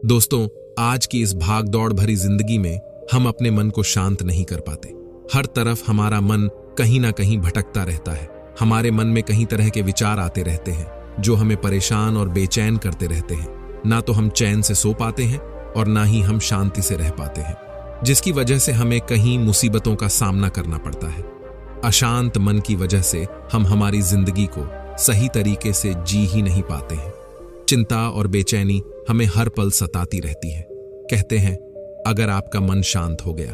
दोस्तों, आज की इस भागदौड़ भरी जिंदगी में हम अपने मन को शांत नहीं कर पाते। हर तरफ हमारा मन कहीं ना कहीं भटकता रहता है। हमारे मन में कई तरह के विचार आते रहते हैं जो हमें परेशान और बेचैन करते रहते हैं। ना तो हम चैन से सो पाते हैं और ना ही हम शांति से रह पाते हैं, जिसकी वजह से हमें कहीं मुसीबतों का सामना करना पड़ता है। अशांत मन की वजह से हम हमारी जिंदगी को सही तरीके से जी ही नहीं पाते हैं। चिंता और बेचैनी हमें हर पल सताती रहती है। कहते हैं, अगर आपका मन शांत हो गया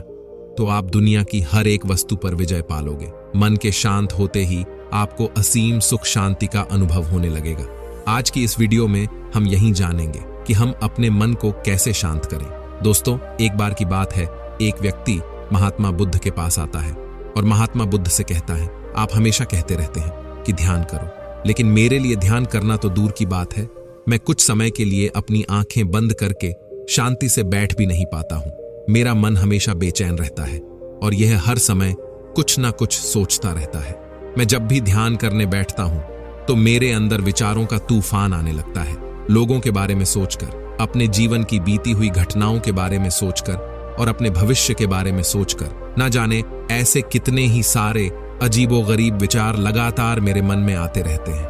तो आप दुनिया की हर एक वस्तु पर विजय पालोगे। मन के शांत होते ही आपको असीम सुख शांति का अनुभव होने लगेगा। आज की इस वीडियो में हम यही जानेंगे कि हम अपने मन को कैसे शांत करें। दोस्तों, एक बार की बात है, एक व्यक्ति महात्मा बुद्ध के पास आता है और महात्मा बुद्ध से कहता है, आप हमेशा कहते रहते हैं कि ध्यान करो, लेकिन मेरे लिए ध्यान करना तो दूर की बात है, मैं कुछ समय के लिए अपनी आंखें बंद करके शांति से बैठ भी नहीं पाता हूं। मेरा मन हमेशा बेचैन रहता है और यह हर समय कुछ ना कुछ सोचता रहता है। मैं जब भी ध्यान करने बैठता हूं तो मेरे अंदर विचारों का तूफान आने लगता है। लोगों के बारे में सोचकर, अपने जीवन की बीती हुई घटनाओं के बारे में सोचकर और अपने भविष्य के बारे में सोचकर, ना जाने ऐसे कितने ही सारे अजीबोगरीब विचार लगातार मेरे मन में आते रहते हैं।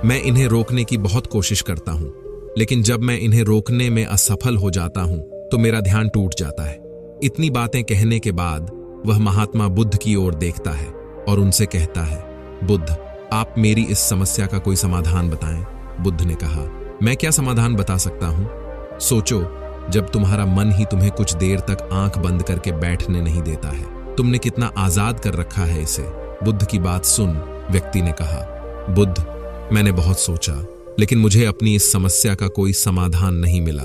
मैं इन्हें रोकने की बहुत कोशिश करता हूं, लेकिन जब मैं इन्हें रोकने में असफल हो जाता हूं तो मेरा ध्यान टूट जाता है। इतनी बातें कहने के बाद वह महात्मा बुद्ध की ओर देखता है और उनसे कहता है, बुद्ध, आप मेरी इस समस्या का कोई समाधान बताएं। बुद्ध ने कहा, मैं क्या समाधान बता सकता हूं? सोचो, जब तुम्हारा मन ही तुम्हें कुछ देर तक आंख बंद करके बैठने नहीं देता है, तुमने कितना आजाद कर रखा है इसे। बुद्ध की बात सुन व्यक्ति ने कहा, बुद्ध, मैंने बहुत सोचा, लेकिन मुझे अपनी इस समस्या का कोई समाधान नहीं मिला,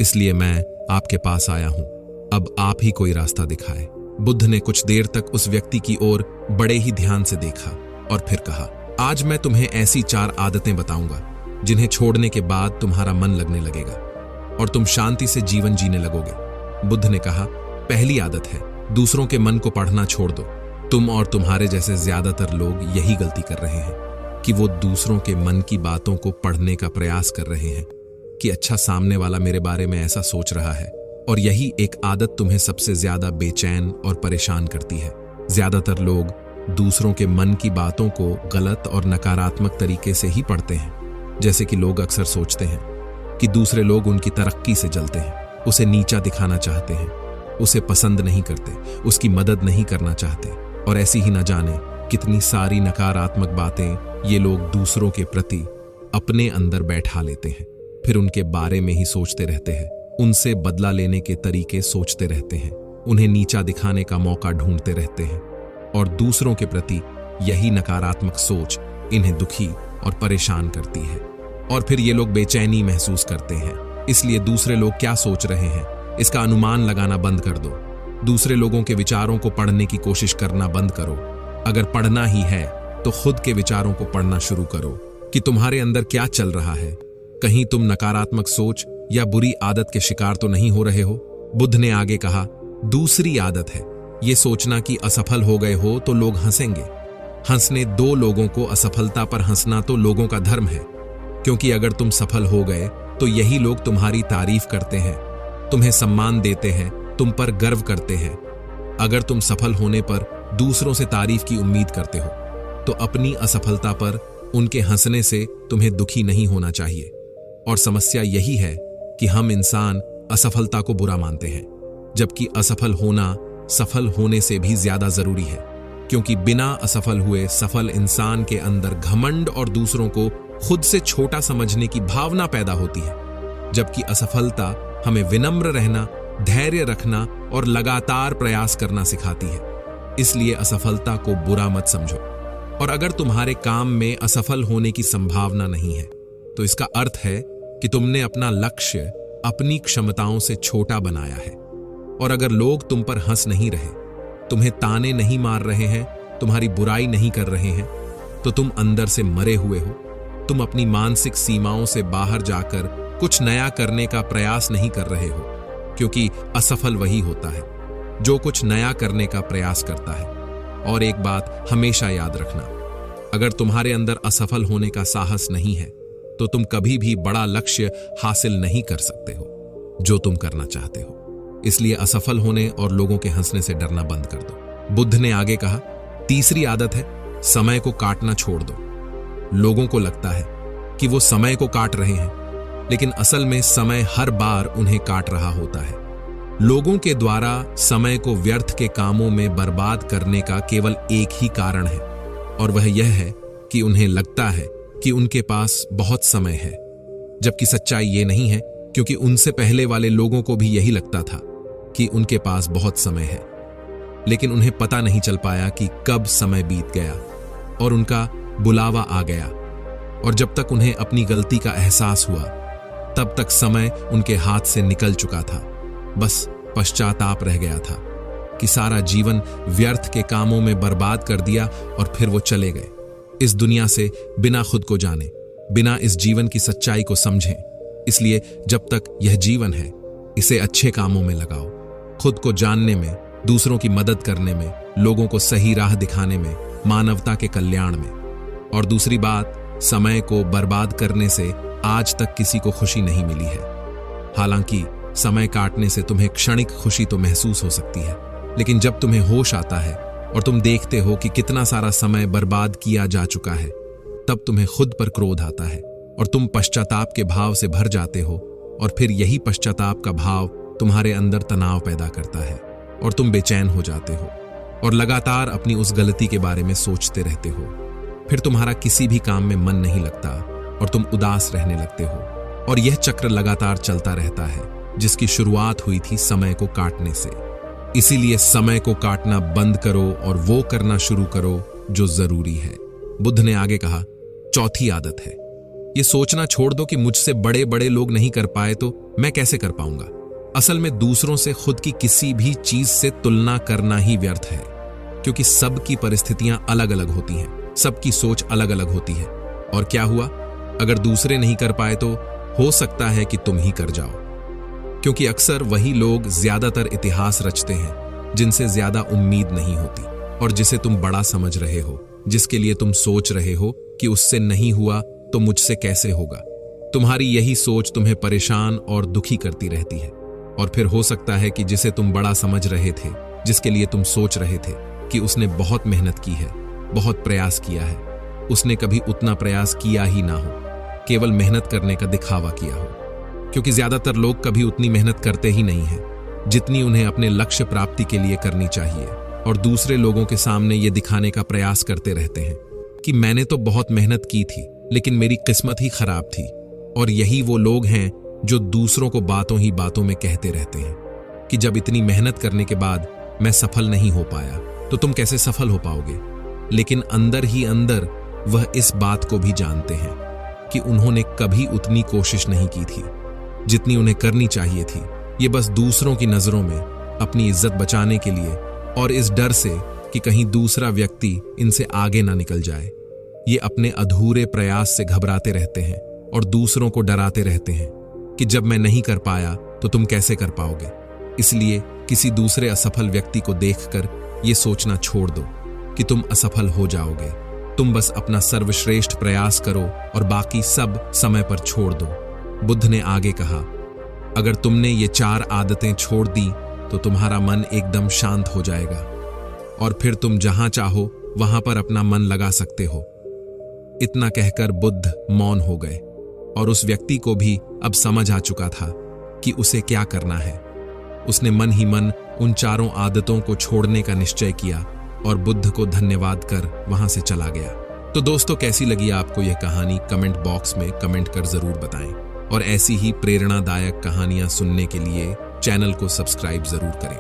इसलिए मैं आपके पास आया हूं। अब आप ही कोई रास्ता दिखाएं। बुद्ध ने कुछ देर तक उस व्यक्ति की ओर बड़े ही ध्यान से देखा और फिर कहा, आज मैं तुम्हें ऐसी 4 आदतें बताऊंगा जिन्हें छोड़ने के बाद तुम्हारा मन लगने लगेगा और तुम शांति से जीवन जीने लगोगे। बुद्ध ने कहा, पहली आदत है, दूसरों के मन को पढ़ना छोड़ दो। तुम और तुम्हारे जैसे ज्यादातर लोग यही गलती कर रहे हैं कि वो दूसरों के मन की बातों को पढ़ने का प्रयास कर रहे हैं कि अच्छा, सामने वाला मेरे बारे में ऐसा सोच रहा है, और यही एक आदत तुम्हें सबसे ज्यादा बेचैन और परेशान करती है। ज्यादातर लोग दूसरों के मन की बातों को गलत और नकारात्मक तरीके से ही पढ़ते हैं। जैसे कि लोग अक्सर सोचते हैं कि दूसरे लोग उनकी तरक्की से जलते हैं, उसे नीचा दिखाना चाहते हैं, उसे पसंद नहीं करते, उसकी मदद नहीं करना चाहते, और ऐसी ही न जाने कितनी सारी नकारात्मक बातें ये लोग दूसरों के प्रति अपने अंदर बैठा लेते हैं। फिर उनके बारे में ही सोचते रहते हैं, उनसे बदला लेने के तरीके सोचते रहते हैं, उन्हें नीचा दिखाने का मौका ढूंढते रहते हैं, और दूसरों के प्रति यही नकारात्मक सोच इन्हें दुखी और परेशान करती है। और फिर ये लोग बेचैनी महसूस करते हैं। इसलिए दूसरे लोग क्या सोच रहे हैं इसका अनुमान लगाना बंद कर दो। दूसरे लोगों के विचारों को पढ़ने की कोशिश करना बंद करो। अगर पढ़ना ही है तो खुद के विचारों को पढ़ना शुरू करो कि तुम्हारे अंदर क्या चल रहा है। कहीं तुम नकारात्मक सोच या बुरी आदत के शिकार तो नहीं हो रहे हो। बुद्ध ने आगे कहा, दूसरी आदत है ये सोचना कि असफल हो गए हो तो लोग हंसेंगे। हंसने दो लोगों को, असफलता पर हंसना तो लोगों का धर्म है, क्योंकि अगर तुम सफल हो गए तो यही लोग तुम्हारी तारीफ करते हैं, तुम्हें सम्मान देते हैं, तुम पर गर्व करते हैं। अगर तुम सफल होने पर दूसरों से तारीफ की उम्मीद करते हो तो अपनी असफलता पर उनके हंसने से तुम्हें दुखी नहीं होना चाहिए। और समस्या यही है कि हम इंसान असफलता को बुरा मानते हैं, जबकि असफल होना सफल होने से भी ज्यादा जरूरी है, क्योंकि बिना असफल हुए सफल इंसान के अंदर घमंड और दूसरों को खुद से छोटा समझने की भावना पैदा होती है, जबकि असफलता हमें विनम्र रहना, धैर्य रखना और लगातार प्रयास करना सिखाती है। इसलिए असफलता को बुरा मत समझो। और अगर तुम्हारे काम में असफल होने की संभावना नहीं है तो इसका अर्थ है कि तुमने अपना लक्ष्य अपनी क्षमताओं से छोटा बनाया है। और अगर लोग तुम पर हंस नहीं रहे, तुम्हें ताने नहीं मार रहे हैं, तुम्हारी बुराई नहीं कर रहे हैं, तो तुम अंदर से मरे हुए हो। तुम अपनी मानसिक सीमाओं से बाहर जाकर कुछ नया करने का प्रयास नहीं कर रहे हो, क्योंकि असफल वही होता है जो कुछ नया करने का प्रयास करता है। और एक बात हमेशा याद रखना, अगर तुम्हारे अंदर असफल होने का साहस नहीं है तो तुम कभी भी बड़ा लक्ष्य हासिल नहीं कर सकते हो। जो तुम करना चाहते हो। इसलिए असफल होने और लोगों के हंसने से डरना बंद कर दो। बुद्ध ने आगे कहा, तीसरी आदत है समय को काटना छोड़ दो। लोगों को लगता है कि वो समय को काट रहे हैं, लेकिन असल में समय हर बार उन्हें काट रहा होता है। लोगों के द्वारा समय को व्यर्थ के कामों में बर्बाद करने का केवल एक ही कारण है, और वह यह है कि उन्हें लगता है कि उनके पास बहुत समय है, जबकि सच्चाई ये नहीं है, क्योंकि उनसे पहले वाले लोगों को भी यही लगता था कि उनके पास बहुत समय है, लेकिन उन्हें पता नहीं चल पाया कि कब समय बीत गया और उनका बुलावा आ गया। और जब तक उन्हें अपनी गलती का एहसास हुआ, तब तक समय उनके हाथ से निकल चुका था। बस पश्चाताप रह गया था कि सारा जीवन व्यर्थ के कामों में बर्बाद कर दिया और फिर वो चले गए इस दुनिया से बिना खुद को जाने, बिना इस जीवन की सच्चाई को समझे। इसलिए जब तक यह जीवन है, इसे अच्छे कामों में लगाओ, खुद को जानने में, दूसरों की मदद करने में, लोगों को सही राह दिखाने में, मानवता के कल्याण में। और दूसरी बात, समय को बर्बाद करने से आज तक किसी को खुशी नहीं मिली है। हालांकि समय काटने से तुम्हें क्षणिक खुशी तो महसूस हो सकती है, लेकिन जब तुम्हें होश आता है और तुम देखते हो कि कितना सारा समय बर्बाद किया जा चुका है, तब तुम्हें खुद पर क्रोध आता है और तुम पश्चाताप के भाव से भर जाते हो। और फिर यही पश्चाताप का भाव तुम्हारे अंदर तनाव पैदा करता है और तुम बेचैन हो जाते हो और लगातार अपनी उस गलती के बारे में सोचते रहते हो। फिर तुम्हारा किसी भी काम में मन नहीं लगता और तुम उदास रहने लगते हो, और यह चक्र लगातार चलता रहता है, जिसकी शुरुआत हुई थी समय को काटने से। इसीलिए समय को काटना बंद करो और वो करना शुरू करो जो जरूरी है। बुद्ध ने आगे कहा, चौथी आदत है ये सोचना छोड़ दो कि मुझसे बड़े बड़े लोग नहीं कर पाए तो मैं कैसे कर पाऊंगा। असल में दूसरों से खुद की किसी भी चीज से तुलना करना ही व्यर्थ है, क्योंकि सबकी परिस्थितियां अलग अलग होती हैं, सबकी सोच अलग अलग होती है। और क्या हुआ, अगर दूसरे नहीं कर पाए तो हो सकता है कि तुम ही कर जाओ, क्योंकि अक्सर वही लोग ज्यादातर इतिहास रचते हैं जिनसे ज्यादा उम्मीद नहीं होती, और जिसे तुम बड़ा समझ रहे हो, जिसके लिए तुम सोच रहे हो कि उससे नहीं हुआ तो मुझसे कैसे होगा। तुम्हारी यही सोच तुम्हें परेशान और दुखी करती रहती है। और फिर हो सकता है कि जिसे तुम बड़ा समझ रहे थे, जिसके लिए तुम सोच रहे थे कि उसने बहुत मेहनत की है, बहुत प्रयास किया है, उसने कभी उतना प्रयास किया ही ना हो, केवल मेहनत करने का दिखावा किया हो। क्योंकि ज्यादातर लोग कभी उतनी मेहनत करते ही नहीं हैं जितनी उन्हें अपने लक्ष्य प्राप्ति के लिए करनी चाहिए, और दूसरे लोगों के सामने ये दिखाने का प्रयास करते रहते हैं कि मैंने तो बहुत मेहनत की थी, लेकिन मेरी किस्मत ही खराब थी। और यही वो लोग हैं जो दूसरों को बातों ही बातों में कहते रहते हैं कि जब इतनी मेहनत करने के बाद मैं सफल नहीं हो पाया तो तुम कैसे सफल हो पाओगे। लेकिन अंदर ही अंदर वह इस बात को भी जानते हैं कि उन्होंने कभी उतनी कोशिश नहीं की थी जितनी उन्हें करनी चाहिए थी। ये बस दूसरों की नजरों में अपनी इज्जत बचाने के लिए और इस डर से कि कहीं दूसरा व्यक्ति इनसे आगे ना निकल जाए, ये अपने अधूरे प्रयास से घबराते रहते हैं और दूसरों को डराते रहते हैं कि जब मैं नहीं कर पाया तो तुम कैसे कर पाओगे। इसलिए किसी दूसरे असफल व्यक्ति को देखकर ये सोचना छोड़ दो कि तुम असफल हो जाओगे। तुम बस अपना सर्वश्रेष्ठ प्रयास करो और बाकी सब समय पर छोड़ दो। बुद्ध ने आगे कहा, अगर तुमने ये 4 आदतें छोड़ दी तो तुम्हारा मन एकदम शांत हो जाएगा और फिर तुम जहां चाहो वहां पर अपना मन लगा सकते हो। इतना कहकर बुद्ध मौन हो गए और उस व्यक्ति को भी अब समझ आ चुका था कि उसे क्या करना है। उसने मन ही मन उन 4 आदतों को छोड़ने का निश्चय किया और बुद्ध को धन्यवाद कर वहां से चला गया। तो दोस्तों, कैसी लगी आपको यह कहानी? कमेंट बॉक्स में कमेंट कर जरूर बताएं, और ऐसी ही प्रेरणादायक कहानियां सुनने के लिए चैनल को सब्सक्राइब जरूर करें।